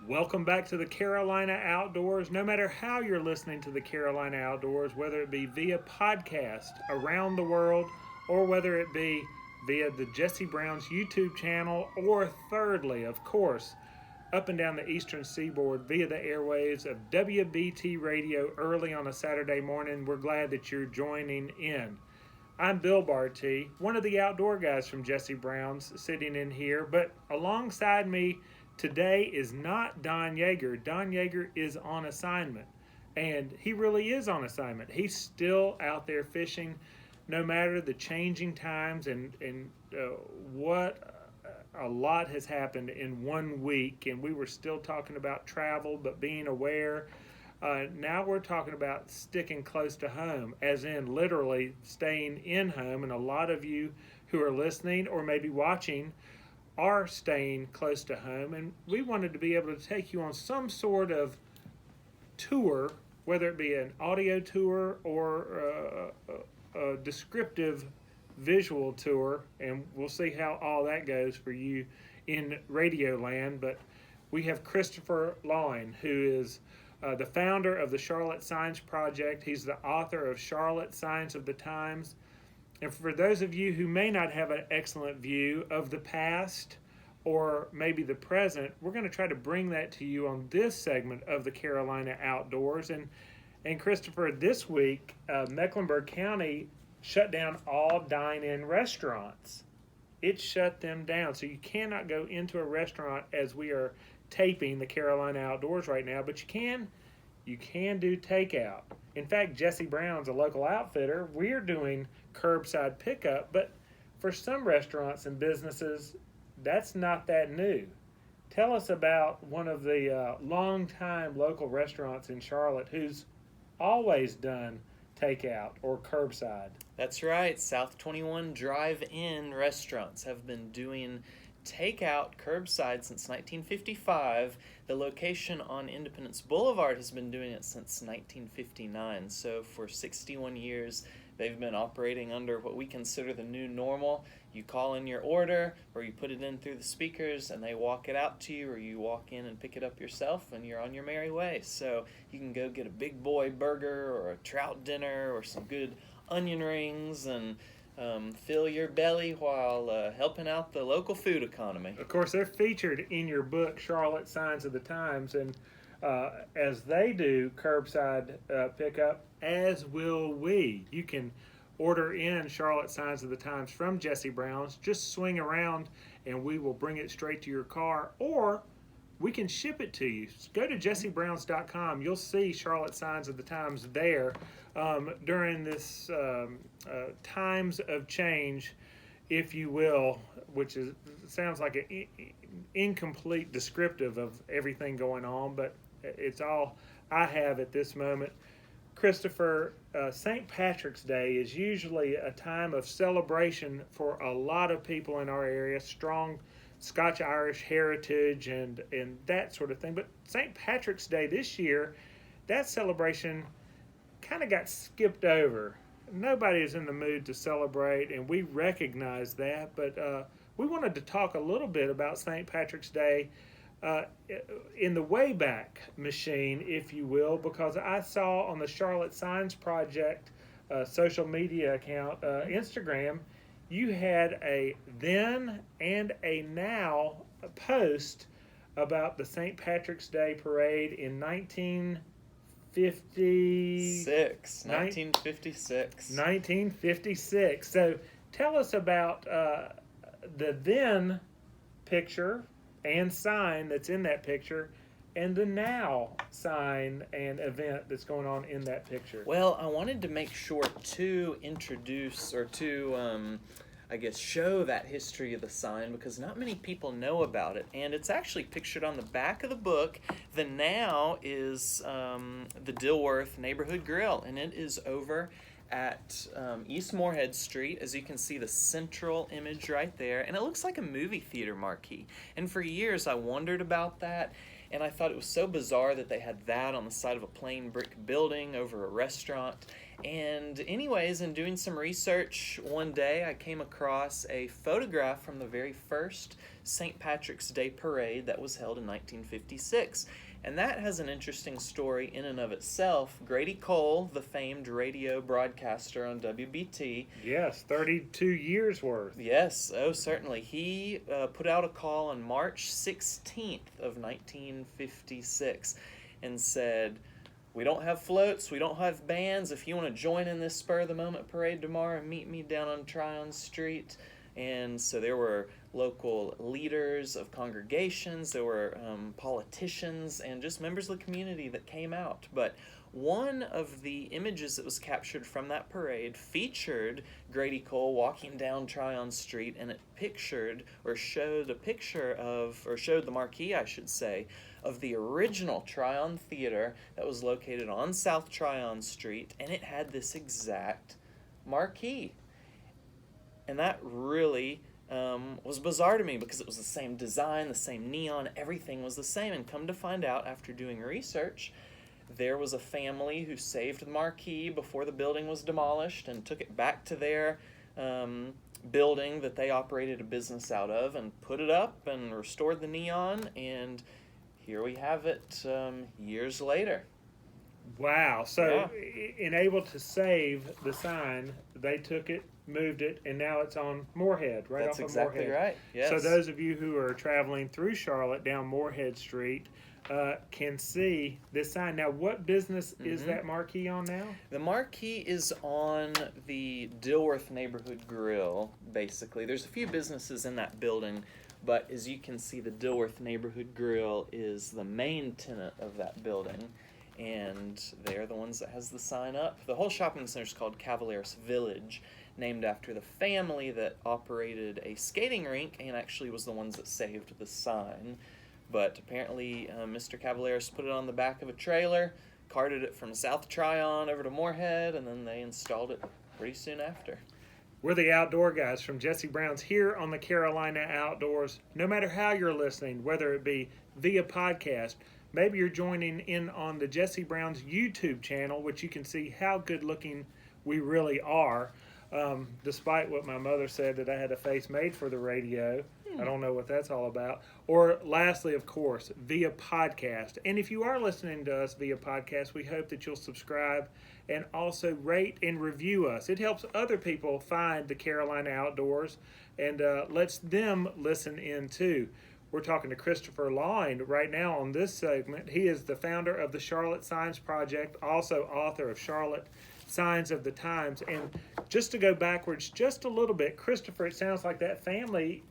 Welcome back to the Carolina Outdoors. No matter how you're listening to the Carolina Outdoors, whether it be via podcast around the world or whether it be via the Jesse Brown's YouTube channel, or thirdly, of course, up and down the eastern seaboard via the airwaves of WBT Radio early on a Saturday morning, we're glad that you're joining in. I'm Bill Barty, one of the outdoor guys from Jesse Brown's, sitting in here, but alongside me today is not Don Yeager. Don Yeager is on assignment, and he really is on assignment. He's still out there fishing, no matter the changing times and what a lot has happened in 1 week, and we were still talking about travel, but being aware. Now we're talking about sticking close to home, as in literally staying in home, and a lot of you who are listening or maybe watching are staying close to home, and we wanted to be able to take you on some sort of tour, whether it be an audio tour or a descriptive visual tour, and we'll see how all that goes for you in radio land. But we have Christopher Loyne, who is the founder of the Charlotte Signs Project. He's the author of Charlotte Signs of the Times. And for those of you who may not have an excellent view of the past or maybe the present, we're going to try to bring that to you on this segment of the Carolina Outdoors. And Christopher, this week, Mecklenburg County shut down all dine-in restaurants. It shut them down. So you cannot go into a restaurant as we are taping the Carolina Outdoors right now, but you can do takeout. In fact, Jesse Brown's a local outfitter. We're doing curbside pickup, but for some restaurants and businesses, that's not that new. Tell us about one of the long-time local restaurants in Charlotte who's always done takeout or curbside. That's right. South 21 Drive-In restaurants have been doing takeout curbside since 1955. The location on Independence Boulevard has been doing it since 1959. So for 61 years, they've been operating under what we consider the new normal. You call in your order, or you put it in through the speakers, and they walk it out to you, or you walk in and pick it up yourself, and you're on your merry way. So you can go get a big boy burger, or a trout dinner, or some good onion rings, and fill your belly while helping out the local food economy. Of course, they're featured in your book, Charlotte Signs of the Times, and as they do curbside pickup, as will we. You can order in Charlotte Signs of the Times from Jesse Brown's. Just swing around, and we will bring it straight to your car, or we can ship it to you. Go to jessebrowns.com. You'll see Charlotte Signs of the Times there during this times of change, if you will, which sounds like an incomplete descriptive of everything going on, but it's all I have at this moment. Christopher, St. Patrick's Day is usually a time of celebration for a lot of people in our area, strong Scotch-Irish heritage and that sort of thing. But St. Patrick's Day this year, that celebration kind of got skipped over. Nobody is in the mood to celebrate, and we recognize that. But we wanted to talk a little bit about St. Patrick's Day in the Wayback Machine, if you will, because I saw on the Charlotte Signs Project social media account, Instagram, you had a then and a now post about the St. Patrick's Day parade in 1956. 1956. So tell us about the then picture and sign that's in that picture, and the now sign and event that's going on in that picture. Well, I wanted to make sure to introduce or to, show that history of the sign, because not many people know about it, and it's actually pictured on the back of the book. The now is the Dilworth Neighborhood Grill, and it is over at East Moorhead Street. As you can see, the central image right there, and it looks like a movie theater marquee. And for years I wondered about that, and I thought it was so bizarre that they had that on the side of a plain brick building over a restaurant. And anyways, in doing some research one day, I came across a photograph from the very first St. Patrick's Day parade that was held in 1956. And that has an interesting story in and of itself. Grady Cole, the famed radio broadcaster on WBT. Yes, 32 years worth. Yes, oh certainly. He put out a call on March 16th of 1956 and said, "We don't have floats, we don't have bands. If you want to join in this spur of the moment parade tomorrow, meet me down on Tryon Street." And so there were local leaders of congregations, there were politicians, and just members of the community that came out. But one of the images that was captured from that parade featured Grady Cole walking down Tryon Street, and it showed the marquee, I should say, of the original Tryon Theater that was located on South Tryon Street, and it had this exact marquee. And that really was bizarre to me because it was the same design, the same neon, everything was the same. And come to find out, after doing research, there was a family who saved the marquee before the building was demolished and took it back to their building that they operated a business out of and put it up and restored the neon. And here we have it years later. Wow. So, in able to save the sign, they took it, moved it, and now it's on Moorhead, right That's off of exactly Moorhead. right. Yes. So those of you who are traveling through Charlotte down Moorhead Street can see this sign. Now, what business is that marquee on now? The marquee is on the Dilworth Neighborhood Grill, basically. There's a few businesses in that building, but as you can see, the Dilworth Neighborhood Grill is the main tenant of that building, and they're the ones that has the sign up. The whole shopping center is called Cavaleros Village, named after the family that operated a skating rink and actually was the ones that saved the sign. But apparently Mr. Cavaleros put it on the back of a trailer, carted it from South Tryon over to Moorhead, and then they installed it pretty soon after. We're the Outdoor Guys from Jesse Brown's here on the Carolina Outdoors. No matter how you're listening, whether it be via podcast, maybe you're joining in on the Jesse Brown's YouTube channel, which you can see how good looking we really are. Despite what my mother said that I had a face made for the radio. I don't know what that's all about. Or lastly, of course, via podcast. And if you are listening to us via podcast, we hope that you'll subscribe and also rate and review us. It helps other people find the Carolina Outdoors and lets them listen in too. We're talking to Christopher Line right now on this segment. He is the founder of the Charlotte Signs Project, also author of Charlotte Signs of the Times. And just to go backwards just a little bit, Christopher, it sounds like that family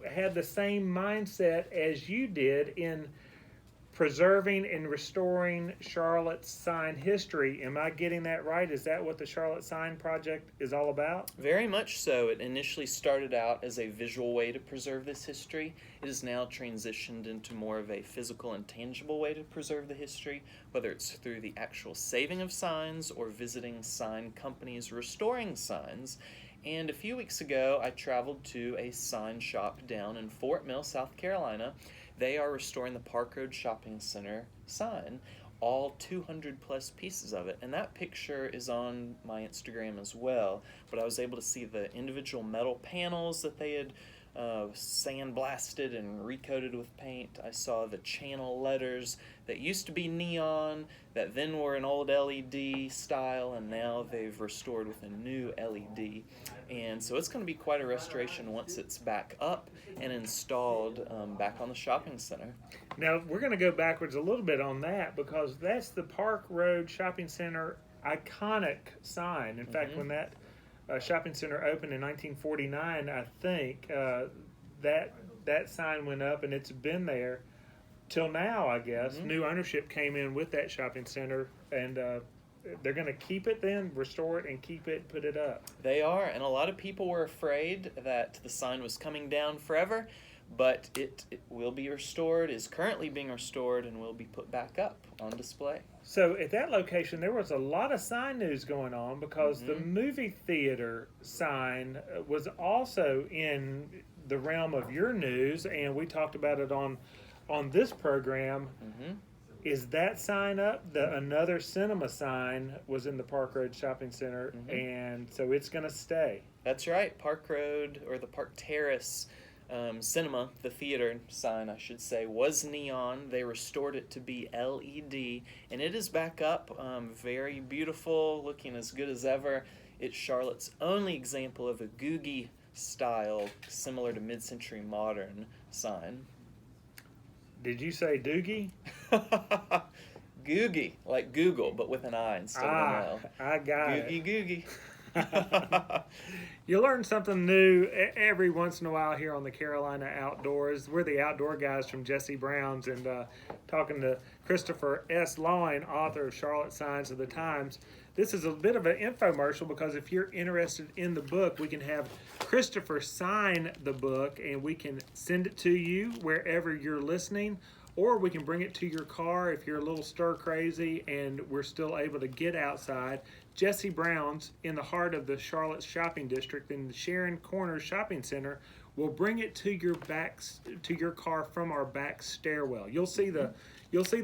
had the same mindset as you did in preserving and restoring Charlotte's sign history. Am I getting that right? Is that what the Charlotte Sign Project is all about? Very much so. It initially started out as a visual way to preserve this history. It has now transitioned into more of a physical and tangible way to preserve the history, whether it's through the actual saving of signs or visiting sign companies restoring signs. And a few weeks ago, I traveled to a sign shop down in Fort Mill, South Carolina. They are restoring the Park Road Shopping Center sign, all 200 plus pieces of it. And that picture is on my Instagram as well. But I was able to see the individual metal panels that they had sandblasted and recoated with paint. I saw the channel letters that used to be neon, that then were an old LED style, and now they've restored with a new LED. And so it's going to be quite a restoration once it's back up and installed back on the shopping center. Now, we're going to go backwards a little bit on that because that's the Park Road Shopping Center iconic sign. In fact, when that shopping center opened in 1949, I think, that sign went up, and it's been there till now, I guess. New ownership came in with that shopping center, and they're going to keep it then, restore it, and keep it, put it up. They are, and a lot of people were afraid that the sign was coming down forever, but it will be restored, is currently being restored, and will be put back up on display. So at that location, there was a lot of sign news going on because the movie theater sign was also in the realm of your news, and we talked about it on this program. is that sign up? The another cinema sign was in the Park Road Shopping Center, and so it's going to stay. That's right. Park Road, or the Park Terrace cinema, the theater sign, I should say, was neon. They restored it to be LED, and it is back up. Very beautiful, looking as good as ever. It's Charlotte's only example of a Googie style, similar to mid-century modern sign. Did you say Doogie? Googie, like Google, but with an I instead of an L. I got it. Googie. You learn something new every once in a while here on the Carolina Outdoors. We're the outdoor guys from Jesse Brown's, and talking to Christopher S. Loin, author of Charlotte Signs of the Times. This is a bit of an infomercial because if you're interested in the book, we can have Christopher sign the book and we can send it to you wherever you're listening, or we can bring it to your car if you're a little stir crazy and we're still able to get outside. Jesse Brown's, in the heart of the Charlotte Shopping District in the Sharon Corners Shopping Center, will bring it to your car from our back stairwell. You'll see the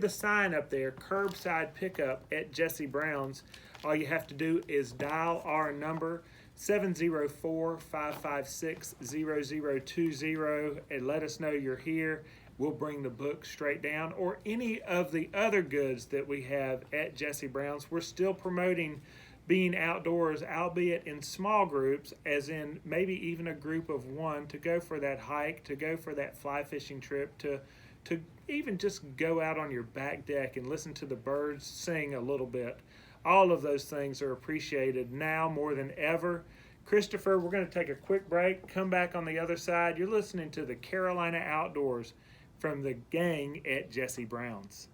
sign up there, curbside pickup at Jesse Brown's. All you have to do is dial our number, 704-556-0020, and let us know you're here. We'll bring the book straight down, or any of the other goods that we have at Jesse Brown's. We're still promoting being outdoors, albeit in small groups, as in maybe even a group of one, to go for that hike, to go for that fly fishing trip, to even just go out on your back deck and listen to the birds sing a little bit. All of those things are appreciated now more than ever. Christopher, we're going to take a quick break, come back on the other side. You're listening to the Carolina Outdoors from the gang at Jesse Brown's.